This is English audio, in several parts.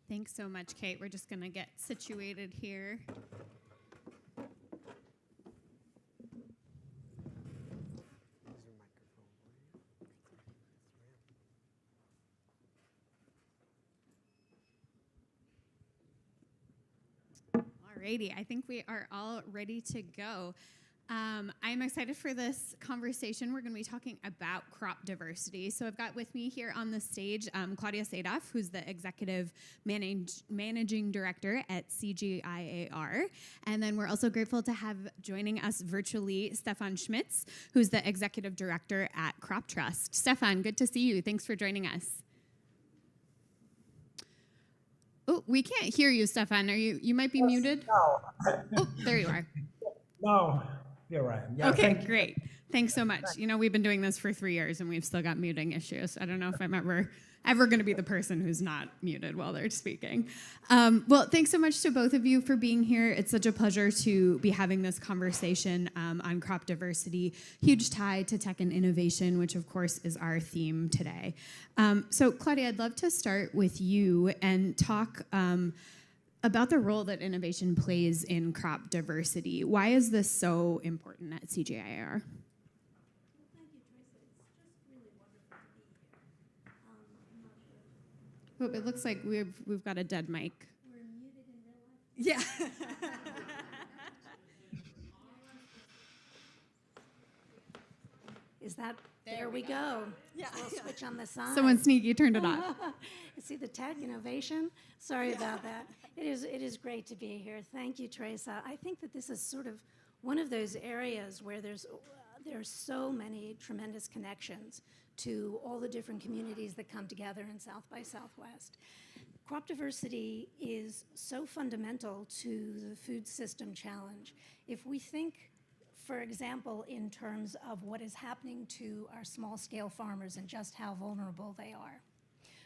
Thanks so much, Kate. We're just going to get situated here. Alrighty, I think we are all ready to go. I'm excited for this conversation. We're going to be talking about crop diversity. So I've got with me here on the stage Claudia Sadoff, who's the Executive Managing Director at CGIAR. And then we're also grateful to have joining us virtually Stefan Schmitz, who's the Executive Director at Crop Trust. Stefan, good to see you. Thanks for joining us. Oh, we can't hear you, Stefan. You might be muted? No. Oh, there you are. No, you're right. Yeah, okay, great. Thanks so much. You know, we've been doing this for 3 years and we've still got muting issues. I don't know if I'm ever going to be the person who's not muted while they're speaking. Well, thanks so much to both of you for being here. It's such a pleasure to be having this conversation on crop diversity, huge tie to tech and innovation, which of course is our theme today. So Claudia, I'd love to start with you and talk about the role that innovation plays in crop diversity. Why is this so important at CGIAR? Oh, it looks like we've got a dead mic. We're muted in real life. Yeah. Is that, there we go. Yeah. We'll switch on the side. Someone sneaky turned it off. See the tech innovation? Sorry about that. It is great to be here. Thank you, Teresa. I think that this is sort of one of those areas where there's so many tremendous connections to all the different communities that come together in South by Southwest. Crop diversity is so fundamental to the food system challenge. If we think, for example, in terms of what is happening to our small-scale farmers and just how vulnerable they are,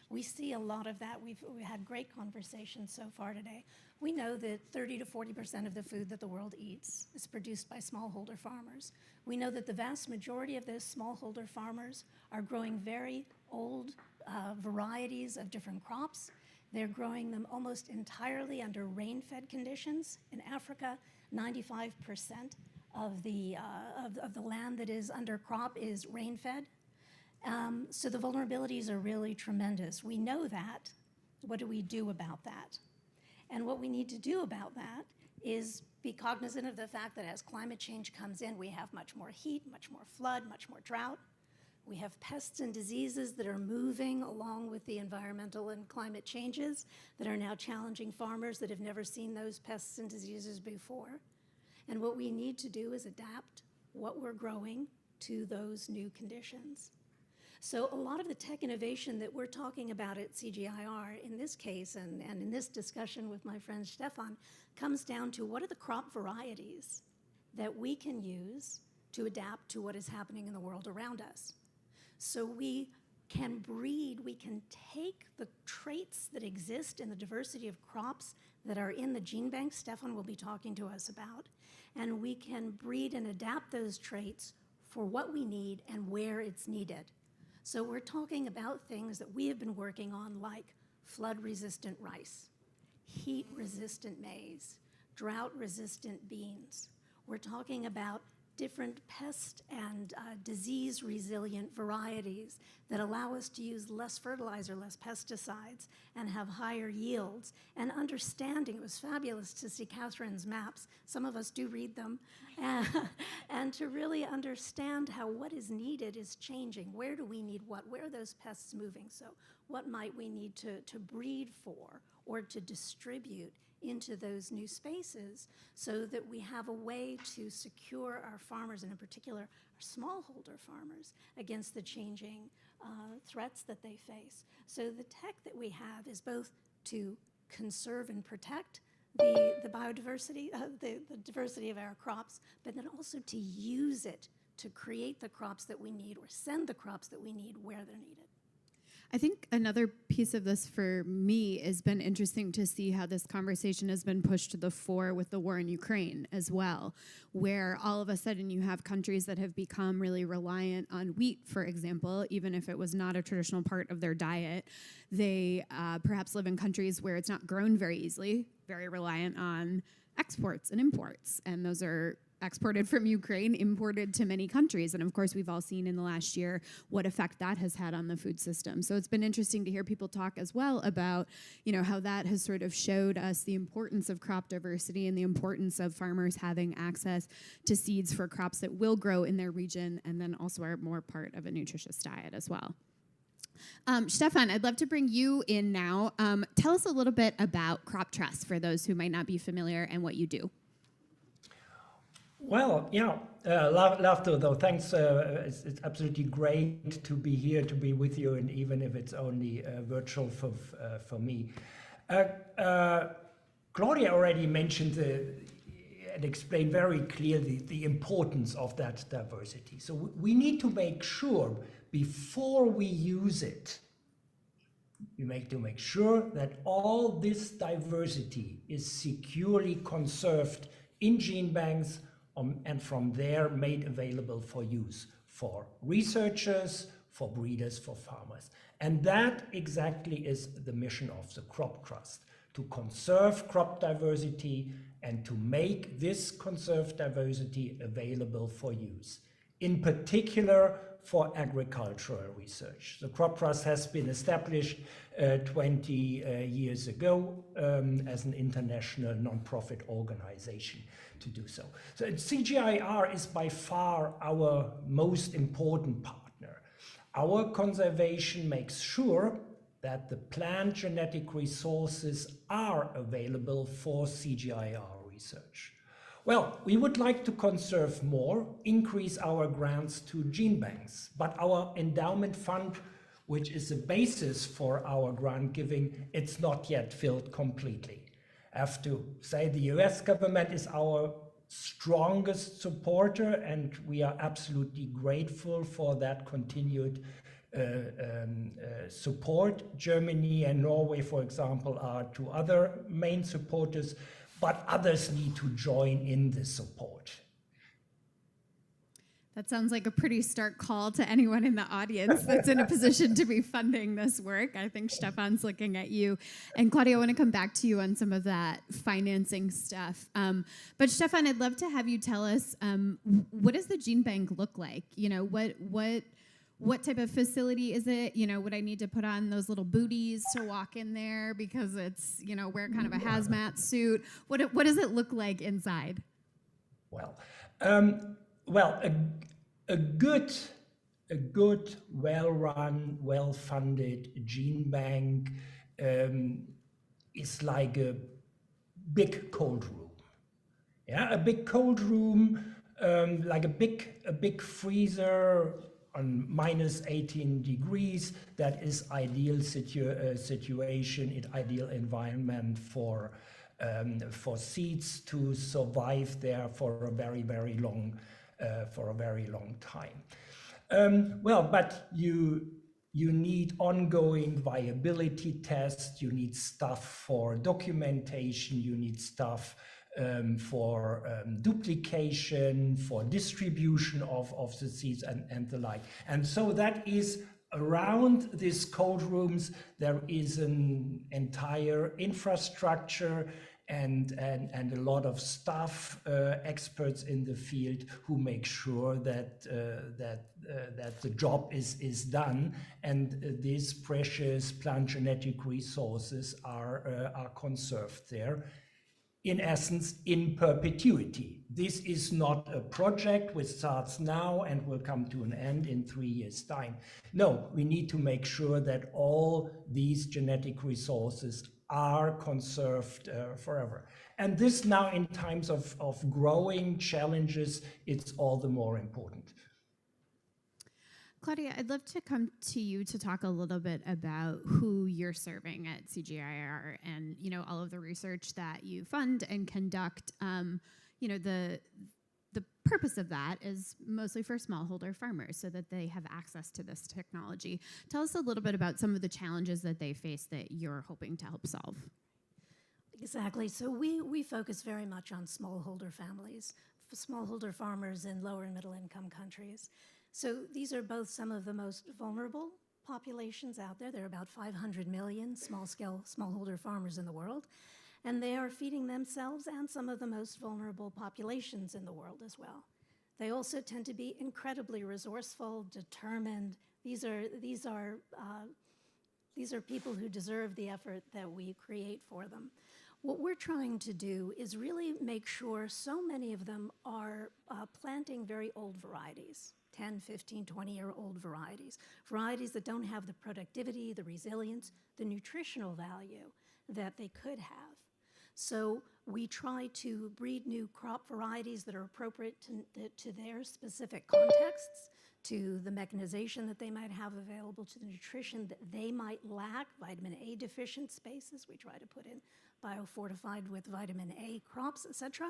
we see a lot of that. We've had great conversations so far today. We know that 30 to 40% of the food that the world eats is produced by smallholder farmers. We know that the vast majority of those smallholder farmers are growing very old varieties of different crops. They're growing them almost entirely under rain-fed conditions. In Africa, 95% of the land that is under crop is rain-fed. So the vulnerabilities are really tremendous. We know that. What do we do about that? And what we need to do about that is be cognizant of the fact that as climate change comes in, we have much more heat, much more flood, much more drought. We have pests and diseases that are moving along with the environmental and climate changes that are now challenging farmers that have never seen those pests and diseases before. And what we need to do is adapt what we're growing to those new conditions. So a lot of the tech innovation that we're talking about at CGIAR in this case and in this discussion with my friend Stefan comes down to what are the crop varieties that we can use to adapt to what is happening in the world around us. So we can breed, we can take the traits that exist in the diversity of crops that are in the gene bank Stefan will be talking to us about, and we can breed and adapt those traits for what we need and where it's needed. So we're talking about things that we have been working on like flood-resistant rice, heat-resistant maize, drought-resistant beans. We're talking about different pest and disease-resilient varieties that allow us to use less fertilizer, less pesticides, and have higher yields. And understanding, it was fabulous to see Catherine's maps. Some of us do read them. And to really understand how what is needed is changing. Where do we need what? Where are those pests moving? So what might we need to breed for or to distribute into those new spaces so that we have a way to secure our farmers, and in particular our smallholder farmers, against the changing threats that they face. So the tech that we have is both to conserve and protect the biodiversity, the diversity of our crops, but then also to use it to create the crops that we need or send the crops that we need where they're needed. I think another piece of this for me has been interesting to see how this conversation has been pushed to the fore with the war in Ukraine as well, where all of a sudden you have countries that have become really reliant on wheat, for example, even if it was not a traditional part of their diet. They perhaps live in countries where it's not grown very easily, very reliant on exports and imports, and those are exported from Ukraine, imported to many countries. And of course, we've all seen in the last year what effect that has had on the food system. So it's been interesting to hear people talk as well about, how that has sort of showed us the importance of crop diversity and the importance of farmers having access to seeds for crops that will grow in their region and then also are more part of a nutritious diet as well. Stefan, I'd love to bring you in now. Tell us a little bit about crop trust for those who might not be familiar and what you do. Well, love to, though. Thanks. It's absolutely great to be here, to be with you, and even if it's only virtual for me. Claudia already mentioned and explained very clearly the importance of that diversity. So we need to make sure before we use it, we make sure that all this diversity is securely conserved in gene banks and from there made available for use for researchers, for breeders, for farmers. And that exactly is the mission of the crop trust, to conserve crop diversity and to make this conserved diversity available for use, in particular for agricultural research. The crop trust has been established 20 years ago as an international non-profit organization to do so. So CGIAR is by far our most important partner. Our conservation makes sure that the plant genetic resources are available for CGIAR research. Well, we would like to conserve more, increase our grants to gene banks, but our endowment fund, which is the basis for our grant giving, it's not yet filled completely. I have to say the US government is our strongest supporter, and we are absolutely grateful for that continued support. Germany and Norway, for example, are two other main supporters, but others need to join in the support. That sounds like a pretty stark call to anyone in the audience that's in a position to be funding this work. I think Stefan's looking at you. And Claudia, I want to come back to you on some of that financing stuff. But Stefan, I'd love to have you tell us, what does the gene bank look like? What type of facility is it? Would I need to put on those little booties to walk in there because it's, wear kind of a hazmat suit? What does it look like inside? Well, a good, well-run, well-funded gene bank is like a big cold room. Yeah, a big cold room, like a big freezer on minus 18 degrees. That is ideal situation, ideal environment for seeds to survive there for a very, very long time. But you need ongoing viability tests, you need stuff for documentation, you need stuff for duplication, for distribution of the seeds and the like. And so that is around these cold rooms, there is an entire infrastructure and a lot of staff, experts in the field who make sure that the job is done, and these precious plant genetic resources are conserved there. In essence, in perpetuity. This is not a project which starts now and will come to an end in 3 years' time. No, we need to make sure that all these genetic resources are conserved forever. And this now, in times of growing challenges, it's all the more important. Claudia, I'd love to come to you to talk a little bit about who you're serving at CGIAR and all of the research that you fund and conduct. the purpose of that is mostly for smallholder farmers so that they have access to this technology. Tell us a little bit about some of the challenges that they face that you're hoping to help solve. Exactly. So we focus very much on smallholder families, smallholder farmers in lower and middle income countries. So these are both some of the most vulnerable populations out there. There are about 500 million smallholder farmers in the world, and they are feeding themselves and some of the most vulnerable populations in the world as well. They also tend to be incredibly resourceful, determined. These are people who deserve the effort that we create for them. What we're trying to do is really make sure so many of them are planting very old varieties, 10, 15, 20-year-old varieties that don't have the productivity, the resilience, the nutritional value that they could have. So we try to breed new crop varieties that are appropriate to their specific contexts, to the mechanization that they might have available, to the nutrition that they might lack, vitamin A deficient spaces. We try to put in biofortified with vitamin A crops, etc.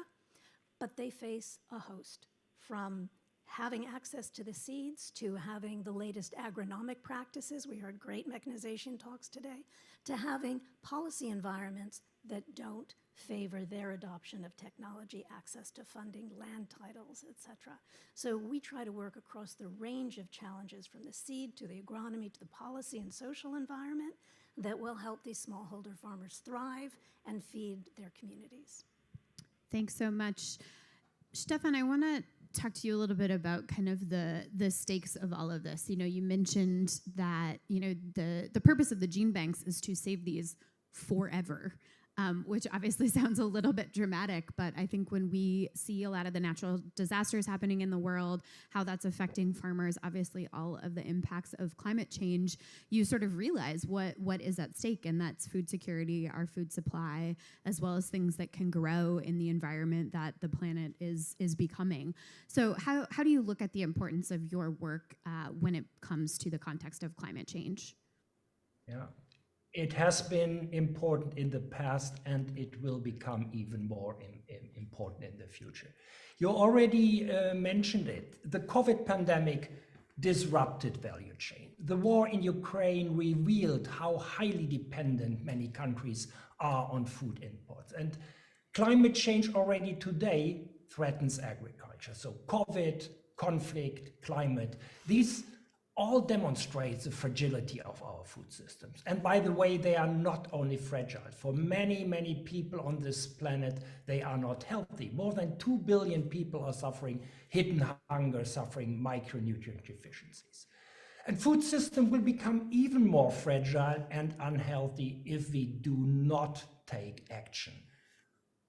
But they face a host, from having access to the seeds to having the latest agronomic practices. We heard great mechanization talks today, to having policy environments that don't favor their adoption of technology, access to funding, land titles, etc. So we try to work across the range of challenges, from the seed to the agronomy to the policy and social environment, that will help these smallholder farmers thrive and feed their communities. Thanks so much. Stefan, I want to talk to you a little bit about kind of the stakes of all of this. You know, you mentioned that, you know, the purpose of the gene banks is to save these forever. Which obviously sounds a little bit dramatic, but I think when we see a lot of the natural disasters happening in the world, how that's affecting farmers, obviously all of the impacts of climate change, you sort of realize what is at stake, and that's food security, our food supply, as well as things that can grow in the environment that the planet is becoming. So how do you look at the importance of your work when it comes to the context of climate change? Yeah. It has been important in the past, and it will become even more important in the future. You already mentioned it. The COVID pandemic disrupted value chain. The war in Ukraine revealed how highly dependent many countries are on food imports. And climate change already today threatens agriculture. So COVID, conflict, climate, these all demonstrates the fragility of our food systems. And by the way, they are not only fragile. For many, many people on this planet, they are not healthy. More than 2 billion people are suffering hidden hunger, suffering micronutrient deficiencies. And food system will become even more fragile and unhealthy if we do not take action.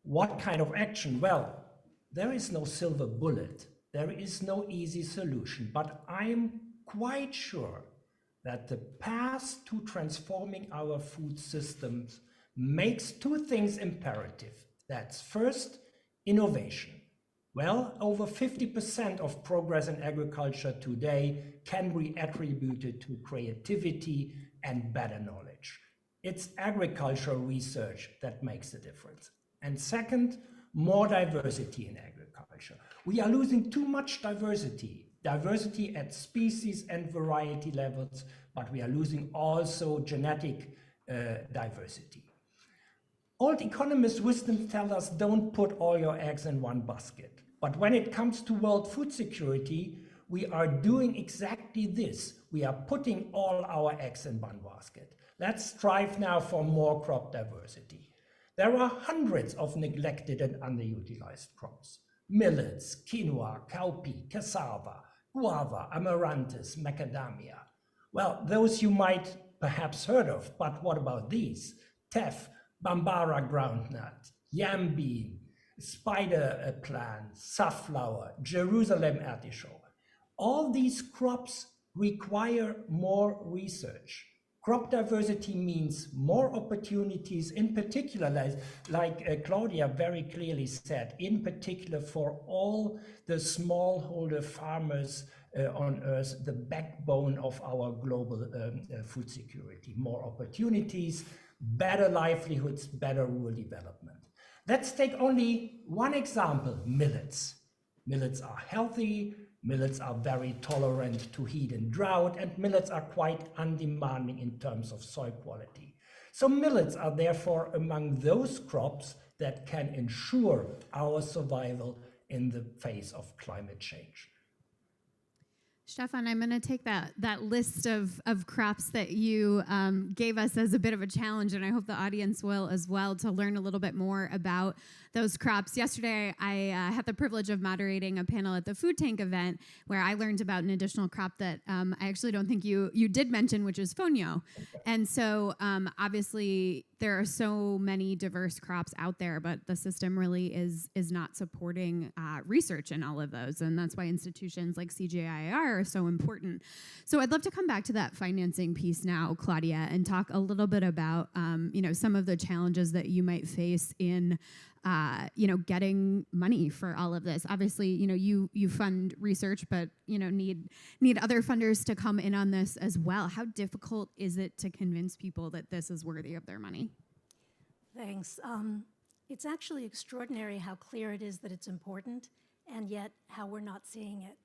What kind of action? Well, there is no silver bullet. There is no easy solution, but I'm quite sure that the path to transforming our food systems makes two things imperative. That's first, innovation. Well, over 50% of progress in agriculture today can be attributed to creativity and better knowledge. It's agricultural research that makes the difference. And second, more diversity in agriculture. We are losing too much diversity at species and variety levels, but we are losing also genetic diversity. Old economist wisdom tells us don't put all your eggs in one basket. But when it comes to world food security, we are doing exactly this. We are putting all our eggs in one basket. Let's strive now for more crop diversity. There are hundreds of neglected and underutilized crops. Millets, quinoa, cowpea, cassava, guava, amaranthus, macadamia. Well, those you might perhaps heard of, but what about these? Teff, Bambara groundnut, yam bean, spider plant, safflower, Jerusalem artichoke. All these crops require more research. Crop diversity means more opportunities, in particular, like Claudia very clearly said, in particular for all the smallholder farmers on Earth, the backbone of our global food security. More opportunities, better livelihoods, better rural development. Let's take only one example, millets. Millets are healthy, millets are very tolerant to heat and drought, and millets are quite undemanding in terms of soil quality. So millets are therefore among those crops that can ensure our survival in the face of climate change. Stefan, I'm going to take that list of crops that you gave us as a bit of a challenge, and I hope the audience will as well, to learn a little bit more about those crops. Yesterday, I had the privilege of moderating a panel at the Food Tank event where I learned about an additional crop that I actually don't think you did mention, which is fonio. And so obviously there are so many diverse crops out there, but the system really is not supporting research in all of those. And that's why institutions like CGIAR are so important. So I'd love to come back to that financing piece now, Claudia, and talk a little bit about some of the challenges that you might face in getting money for all of this. Obviously, you fund research, but need other funders to come in on this as well. How difficult is it to convince people that this is worthy of their money? Thanks. It's actually extraordinary how clear it is that it's important, and yet how we're not seeing it.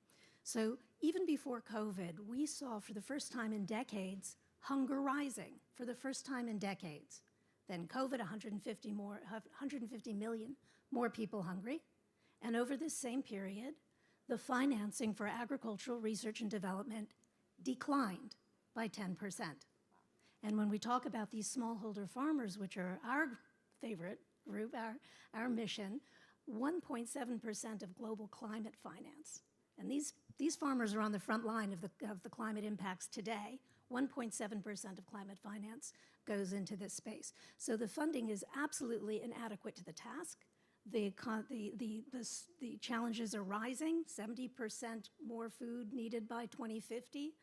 So even before COVID, we saw for the first time in decades hunger rising for the first time in decades. Then COVID, 150 million more people hungry. And over this same period, the financing for agricultural research and development declined by 10%. And when we talk about these smallholder farmers, which are our favorite group, our mission, 1.7% of global climate finance. And these farmers are on the front line of the climate impacts today. 1.7% of climate finance goes into this space. So the funding is absolutely inadequate to the task. The challenges are rising, 70% more food needed by 2050.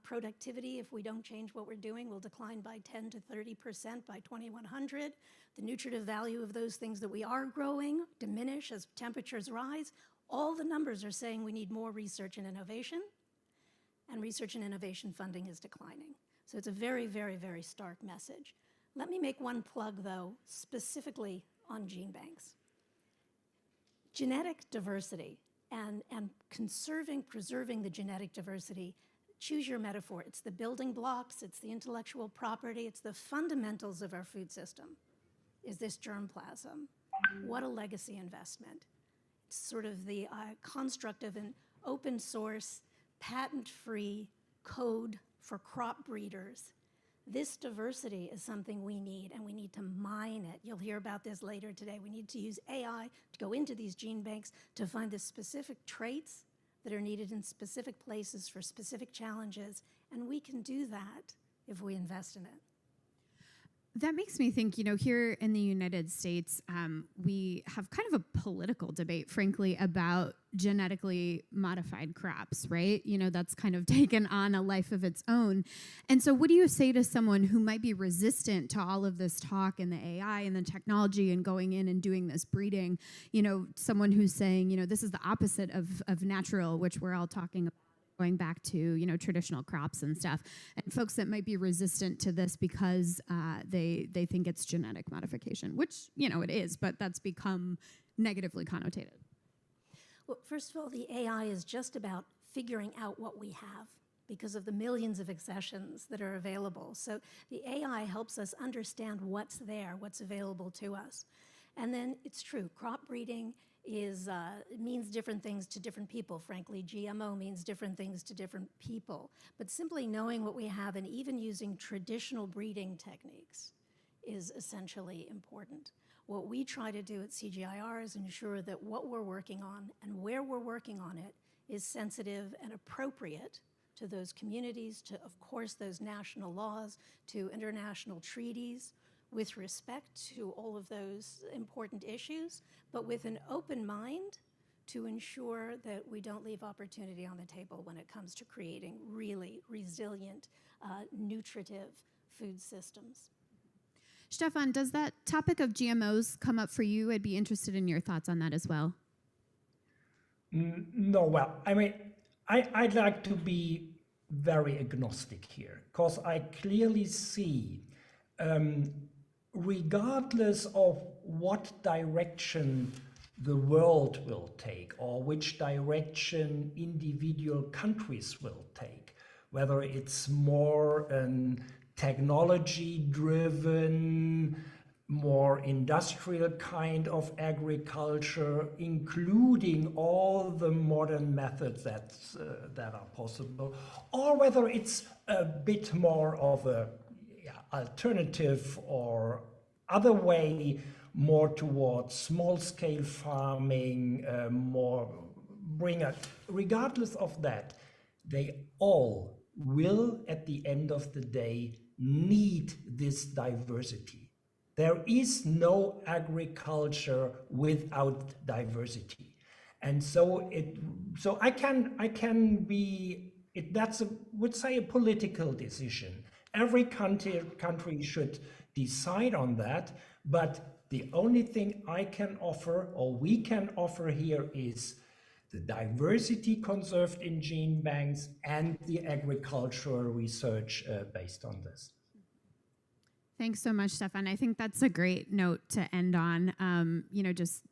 Productivity, if we don't change what we're doing, will decline by 10 to 30% by 2100. The nutritive value of those things that we are growing diminish as temperatures rise. All the numbers are saying we need more research and innovation, and research and innovation funding is declining. So it's a very, very, very stark message. Let me make one plug, though, specifically on gene banks. Genetic diversity and preserving the genetic diversity, choose your metaphor. It's the building blocks, it's the intellectual property, it's the fundamentals of our food system. Is this germplasm? What a legacy investment. It's sort of the construct of an open source, patent-free code for crop breeders. This diversity is something we need, and we need to mine it. You'll hear about this later today. We need to use AI to go into these gene banks to find the specific traits that are needed in specific places for specific challenges, and we can do that if we invest in it. That makes me think, here in the United States, we have kind of a political debate, frankly, about genetically modified crops, right? That's kind of taken on a life of its own. And so what do you say to someone who might be resistant to all of this talk and the AI and the technology and going in and doing this breeding? Someone who's saying, this is the opposite of natural, which we're all talking about, going back to traditional crops and stuff, and folks that might be resistant to this because they think it's genetic modification, which it is, but that's become negatively connotated. Well, first of all, the AI is just about figuring out what we have because of the millions of accessions that are available. So the AI helps us understand what's there, what's available to us. And then it's true, crop breeding means different things to different people. Frankly, GMO means different things to different people. But simply knowing what we have and even using traditional breeding techniques is essentially important. What we try to do at CGIAR is ensure that what we're working on and where we're working on it is sensitive and appropriate to those communities, to, of course, those national laws, to international treaties, with respect to all of those important issues, but with an open mind to ensure that we don't leave opportunity on the table when it comes to creating really resilient, nutritive food systems. Stefan, does that topic of GMOs come up for you? I'd be interested in your thoughts on that as well. No, well, I'd like to be very agnostic here, because I clearly see regardless of what direction the world will take, or which direction individual countries will take, whether it's more technology-driven, more industrial kind of agriculture, including all the modern methods that are possible, or whether it's a bit more of a alternative or other way, more towards small-scale farming, regardless of that, they all will, at the end of the day, need this diversity. There is no agriculture without diversity. And so that's would say a political decision. Every country should decide on that, but the only thing I can offer, or we can offer here, is the diversity conserved in gene banks and the agricultural research based on this. Thanks so much, Stefan. I think that's a great note to end on.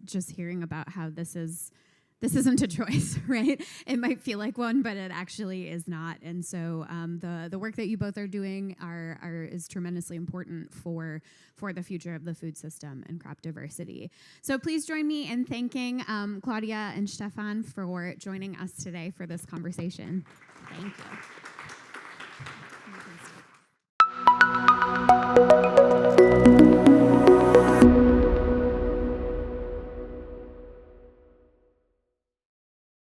Just hearing about how this isn't a choice, right? It might feel like one, but it actually is not. And so the work that you both are doing is tremendously important for the future of the food system and crop diversity. So please join me in thanking Claudia and Stefan for joining us today for this conversation. Thank you.